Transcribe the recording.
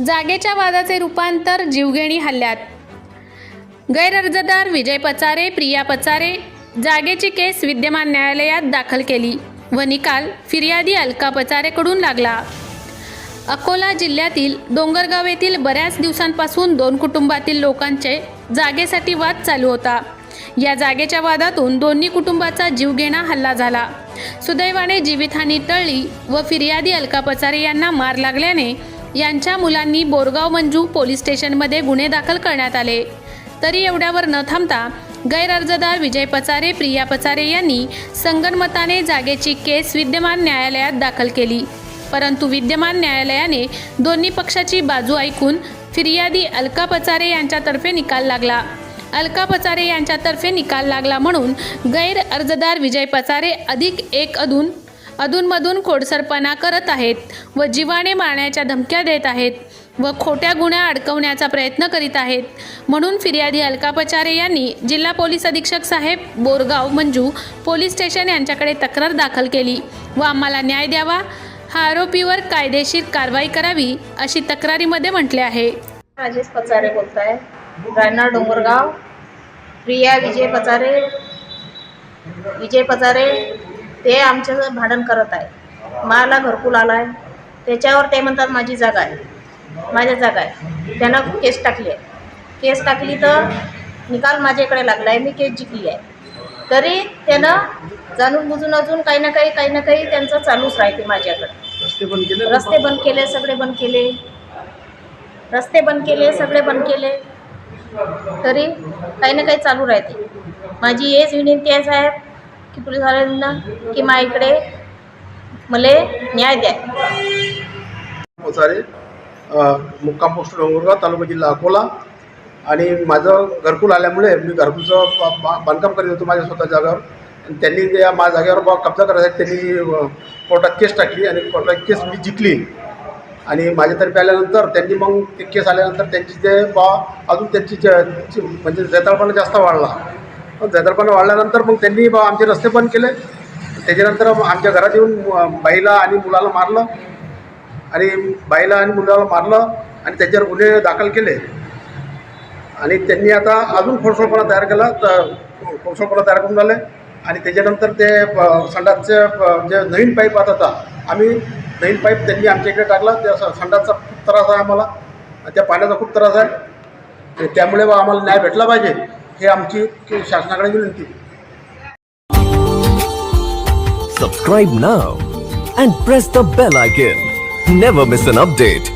जागेच्या वादाचे रूपांतर जीवघेणी हल्ल्यात। गैरअर्जदार विजय पचारे, प्रिया पचारे जागेची केस विद्यमान न्यायालयात दाखल केली व निकाल फिर्यादी अलका पचारेकडून लागला। अकोला जिल्ह्यातील डोंगरगाव येथील बऱ्याच दिवसांपासून दोन कुटुंबातील लोकांचे जागेसाठी वाद चालू होता। या जागेच्या वादातून दोन्ही कुटुंबाचा जीवघेणा हल्ला झाला। सुदैवाने जीवितहानी टळली व फिर्यादी अलका पचारे यांना मार लागल्याने यांच्या मुलांनी बोरगाव मंजू पोलीस स्टेशनमध्ये गुन्हे दाखल करण्यात आले। तरी एवढ्यावर न थांबता गैरअर्जदार विजय पचारे, प्रिया पचारे यांनी संगनमताने जागेची केस विद्यमान न्यायालयात दाखल केली। परंतु विद्यमान न्यायालयाने दोन्ही पक्षाची बाजू ऐकून फिर्यादी अलका पचारे यांच्यातर्फे निकाल लागला। अलका पचारे यांच्यातर्फे निकाल लागला म्हणून गैर अर्जदार विजय पचारे अधिक एक अधूनमधून खोडसरपणा करत आहेत व जीवाने मारण्याच्या धमक्या देत आहेत व खोट्या गुन्ह्या अडकवण्याचा प्रयत्न करीत आहेत। म्हणून फिर्यादी अलका पचारे यांनी जिल्हा पोलीस अधीक्षक साहेब बोरगाव मंजू पोलीस स्टेशन यांच्याकडे तक्रार दाखल केली व आम्हाला न्याय द्यावा, हा आरोपीवर कायदेशीर कारवाई करावी अशी तक्रारीमध्ये म्हटले आहे। राजेश पचारे बोलताय, राहणार डोंगरगाव। प्रिया विजय पचारे ते आमचं भांडण करत आहे। मला घरकुल आला आहे, त्याच्यावर ते म्हणतात माझी जागा आहे, माझ्या जागा आहे। त्यानं केस टाकली तर निकाल माझ्याकडे लागला आहे, मी केस जिंकली आहे। तरी त्यानं जाणून बुजून अजून काही ना काही त्यांचं चालूच राहते माझ्याकडे। रस्ते बंद केले, सगळे बंद केले, सगळे बंद केले, तरी काही ना काही चालू राहते। माझी हेच विनंती आहे साहेब की पोलिसांना की माझ्याकडे मला न्याय द्या। पचारे, मुक्काम पोस्ट डोंगरगाव, तालुका जिल्हा अकोला। आणि माझं घरकुल आल्यामुळे मी घरकुलचं बांधकाम करीत होतो माझ्या स्वतः जागेवर। आणि त्यांनी त्या माझ्या जागेवर कब्जा करायसाठी त्यांनी कोर्टात केस टाकली आणि कोर्टात केस मी जिंकली। आणि माझ्यातर्फे आल्यानंतर त्यांनी मग ते केस आल्यानंतर त्यांची ते अजून त्यांची म्हणजे जैताळपणा जास्त वाढला। जैताळपणा वाढल्यानंतर मग त्यांनी आमचे रस्ते बंद केले। त्याच्यानंतर आमच्या घरात येऊन बाईला आणि मुलाला मारलं आणि त्याच्यावर गुन्हे दाखल केले। आणि त्यांनी आता अजून खोडसाळपणा तयार केला, खोडसाळपणा तयार करून आले। आणि त्याच्यानंतर ते संडासचे जे नवीन पाईप आता आम्ही नवीन पाईप त्यांनी आमच्या इकडे टाकला। त्या संडासचा खूप त्रास आहे आम्हाला, त्या पाण्याचा खूप त्रास आहे। त्यामुळे आम्हाला न्याय भेटला पाहिजे, हे आमची शासनाकडे विनंती। Subscribe now and press the bell icon. Never miss an update.